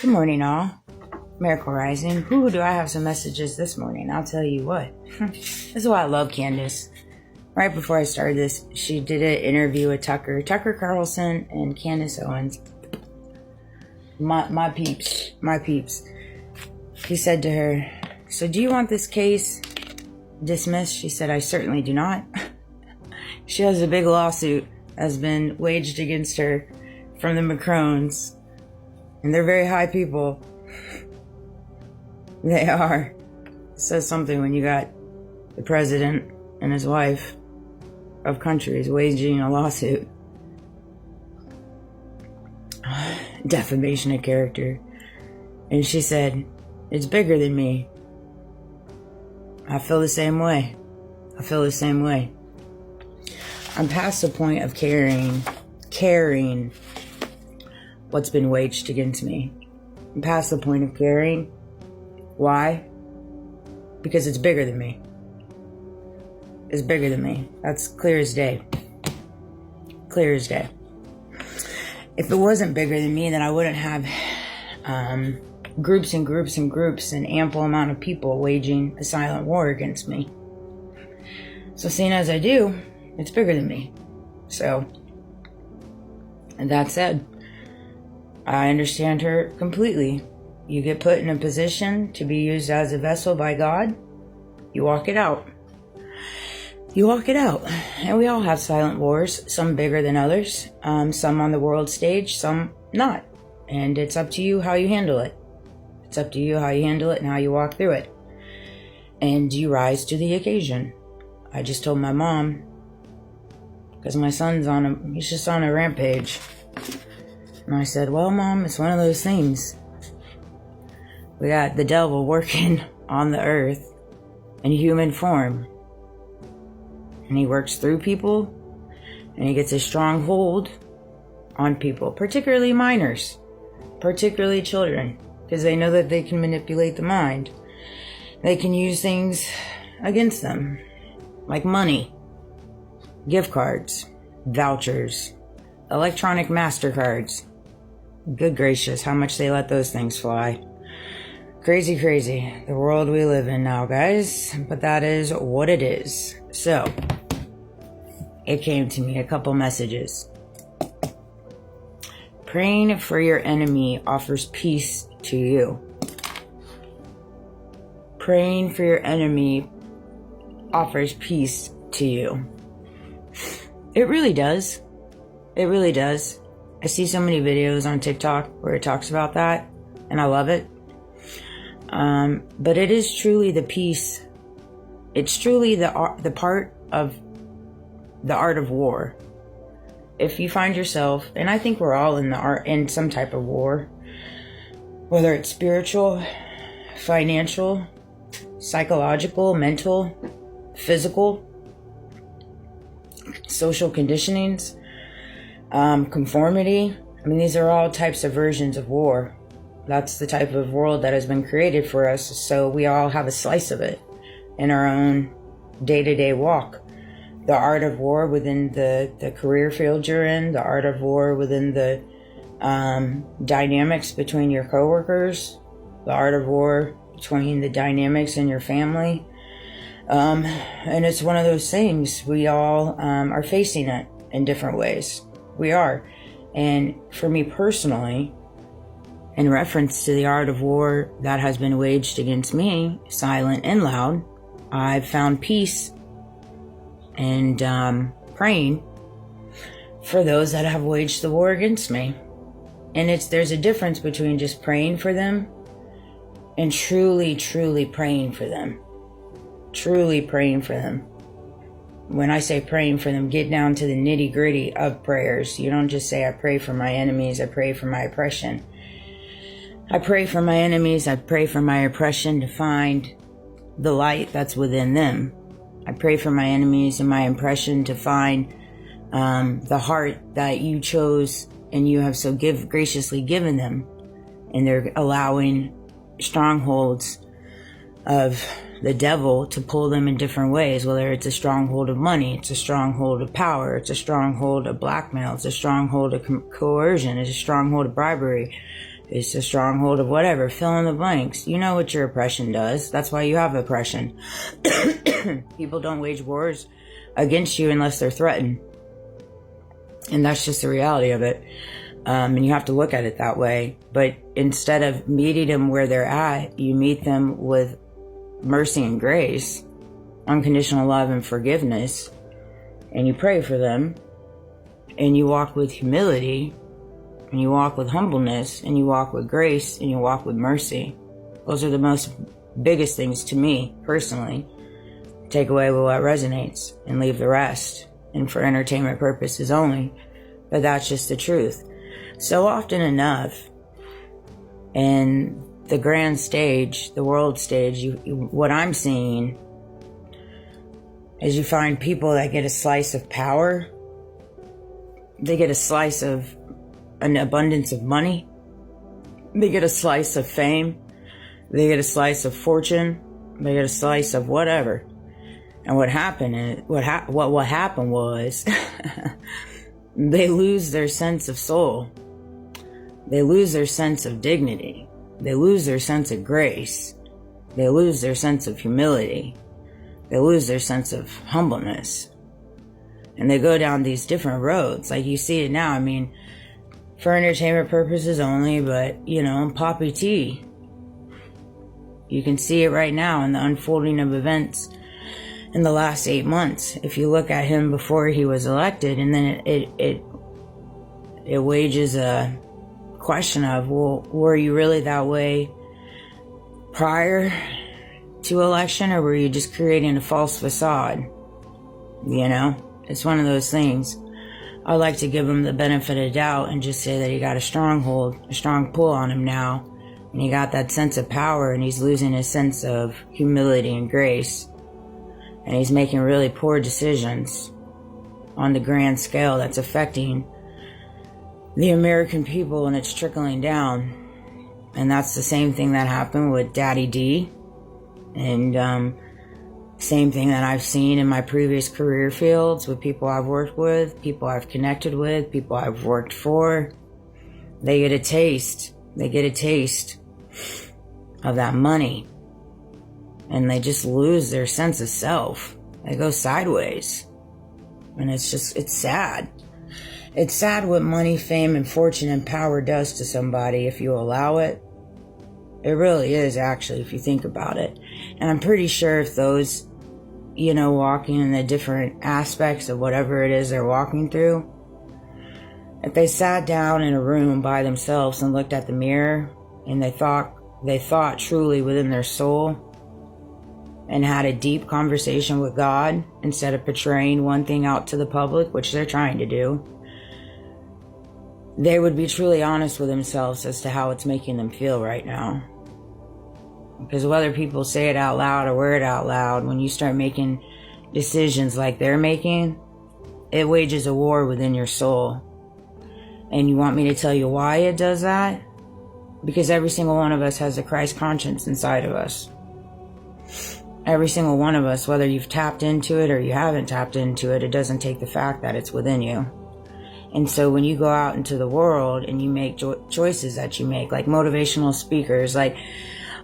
Good morning, all. Miracle Rising. Who do I have some messages this morning? I'll tell you what. This is why I love Candace. Right before I started this, she did an interview with Tucker Carlson and Candace Owens. My peeps. He said to her, "So do you want this case dismissed?" She said, "I certainly do not." She has a big lawsuit that's been waged against her from the Macrones. And they're very high people. They are. It says something when you got the president and his wife of countries waging a lawsuit. Defamation of character. And she said, "It's bigger than me." I feel the same way. I'm past the point of caring what's been waged against me. I'm past the point of caring. Why? Because it's bigger than me. It's bigger than me. That's clear as day. Clear as day. If it wasn't bigger than me, then I wouldn't have groups and groups and groups and ample amount of people waging a silent war against me. So seeing as I do, it's bigger than me. So, and that said, I understand her completely. You get put in a position to be used as a vessel by God, you walk it out. And we all have silent wars, some bigger than others, some on the world stage, some not. And it's up to you how you handle it. It's up to you how you handle it and how you walk through it. And you rise to the occasion. I just told my mom, because my son's he's just on a rampage. And I said, "Well, Mom, it's one of those things. We got the devil working on the earth in human form. And he works through people, and he gets a strong hold on people, particularly minors, particularly children, because they know that they can manipulate the mind. They can use things against them, like money, gift cards, vouchers, electronic MasterCards. Good gracious, how much they let those things fly. Crazy, the world we live in now, guys. But that is what it is. So, it came to me, a couple messages. Praying for your enemy offers peace to you. Praying for your enemy offers peace to you. It really does. It really does. I see so many videos on TikTok where it talks about that, and I love it. But it is truly the peace. It's truly the part of the art of war. If you find yourself, and I think we're all in some type of war, whether it's spiritual, financial, psychological, mental, physical, social conditionings, conformity. I mean, these are all types of versions of war. That's the type of world that has been created for us, so we all have a slice of it in our own day-to-day walk. The art of war within the career field you're in, the art of war within the dynamics between your coworkers, the art of war between the dynamics in your family. And it's one of those things, we all are facing it in different ways. We are. And for me personally, in reference to the art of war that has been waged against me, silent and loud, I've found peace and praying for those that have waged the war against me. And there's a difference between just praying for them and truly praying for them. Truly praying for them. When I say praying for them, get down to the nitty gritty of prayers. You don't just say, "I pray for my enemies, I pray for my oppression." I pray for my enemies, I pray for my oppression to find the light that's within them. I pray for my enemies and my oppression to find the heart that you chose and you have so graciously given them. And they're allowing strongholds of the devil to pull them in different ways, whether it's a stronghold of money, it's a stronghold of power, it's a stronghold of blackmail, it's a stronghold of coercion, it's a stronghold of bribery, It's a stronghold of whatever. Fill in the blanks. You know what your oppression does. That's why you have oppression. People don't wage wars against you unless they're threatened. And that's just the reality of it. And you have to look at it that way. But instead of meeting them where they're at, you meet them with mercy and grace, unconditional love and forgiveness. And you pray for them. And you walk with humility. And you walk with humbleness. And you walk with grace. And you walk with mercy. Those are the most biggest things to me, personally. Take away what resonates and leave the rest. And for entertainment purposes only. But that's just the truth. So often enough, in the grand stage, the world stage, what I'm seeing is you find people that get a slice of power. They get a slice of an abundance of money. They get a slice of fame. They get a slice of fortune. They get a slice of whatever. And what happened was they lose their sense of soul. They lose their sense of dignity. They lose their sense of grace. They lose their sense of humility. They lose their sense of humbleness. And they go down these different roads. Like you see it now. I mean, for entertainment purposes only, but, Poppy T. You can see it right now in the unfolding of events in the last 8 months. If you look at him before he was elected, and then it wages a question of, well, were you really that way prior to election, or were you just creating a false facade? It's one of those things. I like to give him the benefit of doubt and just say that he got a stronghold, a strong pull on him now, and he got that sense of power, and he's losing his sense of humility and grace, and he's making really poor decisions on the grand scale that's affecting the American people, and it's trickling down. And that's the same thing that happened with Daddy D, and same thing that I've seen in my previous career fields with people I've worked with, people I've connected with, people I've worked for. They get a taste of that money, and they just lose their sense of self. They go sideways, and it's sad. It's sad what money, fame, and fortune and power does to somebody if you allow it. It really is, actually, if you think about it. And I'm pretty sure if those, walking in the different aspects of whatever it is they're walking through, if they sat down in a room by themselves and looked at the mirror and they thought truly within their soul and had a deep conversation with God instead of portraying one thing out to the public, which they're trying to do, they would be truly honest with themselves as to how it's making them feel right now. Because whether people say it out loud or wear it out loud, when you start making decisions like they're making, it wages a war within your soul. And you want me to tell you why it does that? Because every single one of us has a Christ conscience inside of us. Every single one of us, whether you've tapped into it or you haven't tapped into it, it doesn't take the fact that it's within you. And so when you go out into the world and you make choices that you make, like motivational speakers, like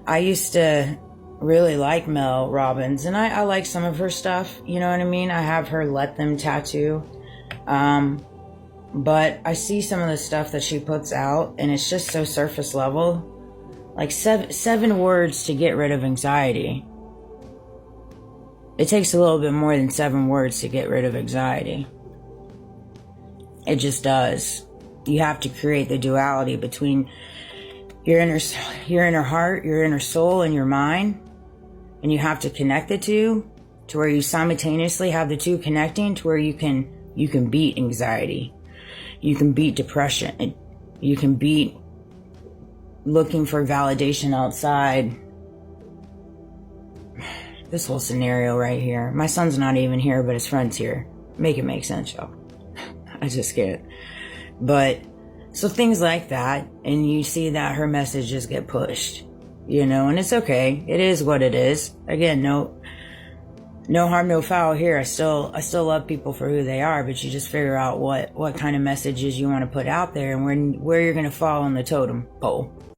I used to really like Mel Robbins, and I like some of her stuff, you know what I mean? I have her Let Them tattoo. But I see some of the stuff that she puts out, and it's just so surface level. Like seven words to get rid of anxiety. It takes a little bit more than 7 words to get rid of anxiety. It just does. You have to create the duality between your inner heart, your inner soul, and your mind. And you have to connect the two to where you simultaneously have the two connecting to where you can beat anxiety. You can beat depression. You can beat looking for validation outside. This whole scenario right here. My son's not even here, but his friend's here. Make it make sense, y'all. I just can't. But, so things like that, and you see that her messages get pushed, and it's okay. It is what it is. Again, no, no harm, no foul here. I still love people for who they are, but you just figure out what kind of messages you want to put out there and where you're going to fall on the totem pole.